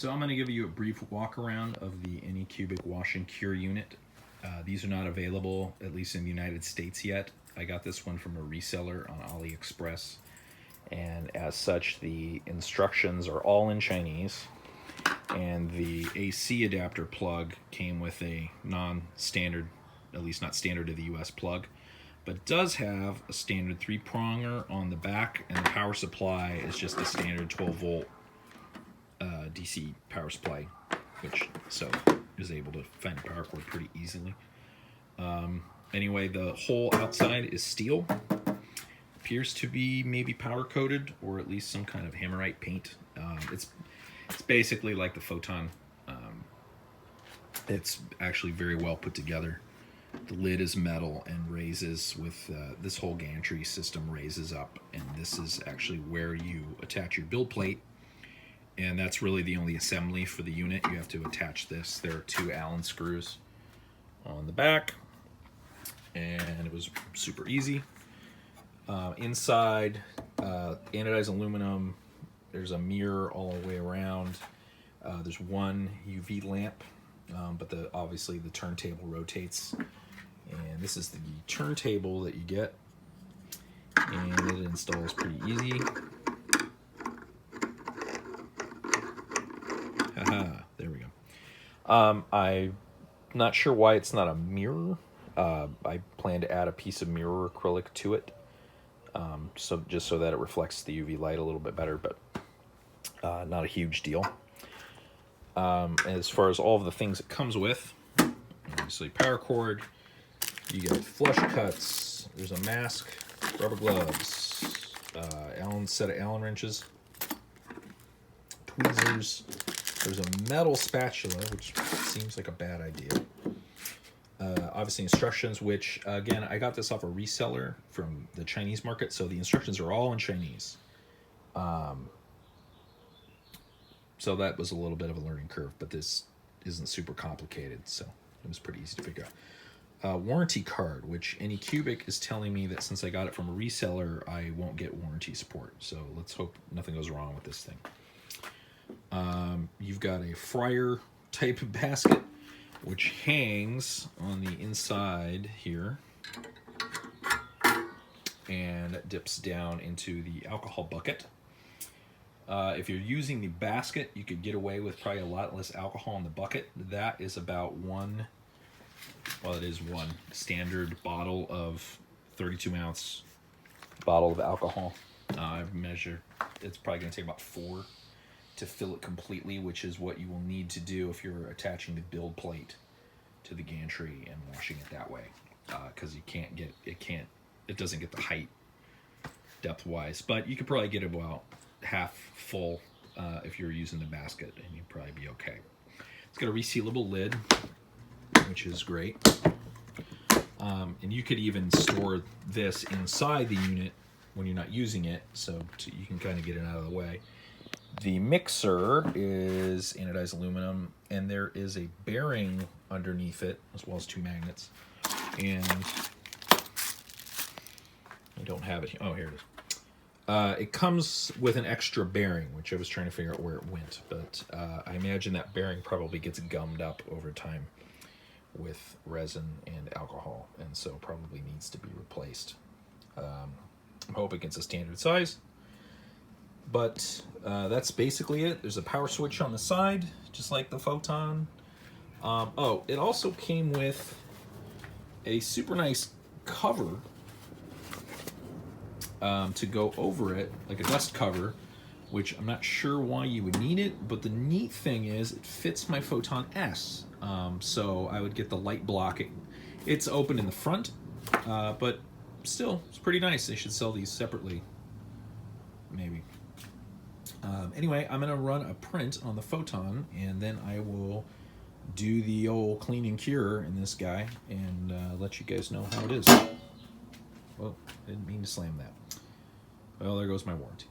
So I'm going to give you a brief walk around of the Anycubic Wash Cure unit. These are not available, at least in the United States yet. I got this one from a reseller on AliExpress, and as such the instructions are all in Chinese, and the AC adapter plug came with a non-standard, at least not standard to the US plug, but does have a standard 3-pronger on the back, and the power supply is just a standard 12-volt DC power supply, which so is able to find a power cord pretty easily. Anyway, the whole outside is steel. Appears to be maybe powder coated, or at least some kind of hammerite paint. It's basically like the Photon. It's actually very well put together. The lid is metal and raises with this whole gantry system raises up, and this is actually where you attach your build plate. And that's really the only assembly for the unit. You have to attach this. There are 2 Allen screws on the back, and it was super easy. Inside, anodized aluminum. There's a mirror all the way around. There's one UV lamp, but obviously the turntable rotates. And this is the turntable that you get, and it installs pretty easy. Haha, there we go. I'm not sure why it's not a mirror. I plan to add a piece of mirror acrylic to it, so just so that it reflects the UV light a little bit better, but not a huge deal. As far as all of the things it comes with, obviously power cord, you get flush cuts, there's a mask, rubber gloves, set of Allen wrenches, tweezers. There's a metal spatula, which seems like a bad idea. Obviously instructions, which again, I got this off a reseller from the Chinese market, so the instructions are all in Chinese. So that was a little bit of a learning curve, but this isn't super complicated, so it was pretty easy to figure out. Warranty card, which Anycubic is telling me that since I got it from a reseller, I won't get warranty support. So let's hope nothing goes wrong with this thing. You've got a fryer type of basket, which hangs on the inside here and dips down into the alcohol bucket. If you're using the basket, you could get away with probably a lot less alcohol in the bucket. That is about one standard bottle of 32-ounce bottle of alcohol. I've measured, it's probably going to take about 4 to fill it completely, which is what you will need to do if you're attaching the build plate to the gantry and washing it that way, because it doesn't get the height depth wise, but you could probably get it about half full if you're using the basket, and you'd probably be okay. It's got a resealable lid, which is great, and you could even store this inside the unit when you're not using it, so you can kind of get it out of the way. The mixer is anodized aluminum, and there is a bearing underneath it, as well as 2 magnets. And I don't have it here. Oh, here it is. It comes with an extra bearing, which I was trying to figure out where it went, but I imagine that bearing probably gets gummed up over time with resin and alcohol, and so probably needs to be replaced. I'm hoping it's a standard size. But that's basically it. There's a power switch on the side, just like the Photon. Oh, it also came with a super nice cover to go over it, like a dust cover, which I'm not sure why you would need it, but the neat thing is it fits my Photon S. So I would get the light blocking. It's open in the front, but still, it's pretty nice. They should sell these separately, maybe. Anyway, I'm going to run a print on the Photon, and then I will do the old clean and cure in this guy, and let you guys know how it is. Well, I didn't mean to slam that. Well, there goes my warranty.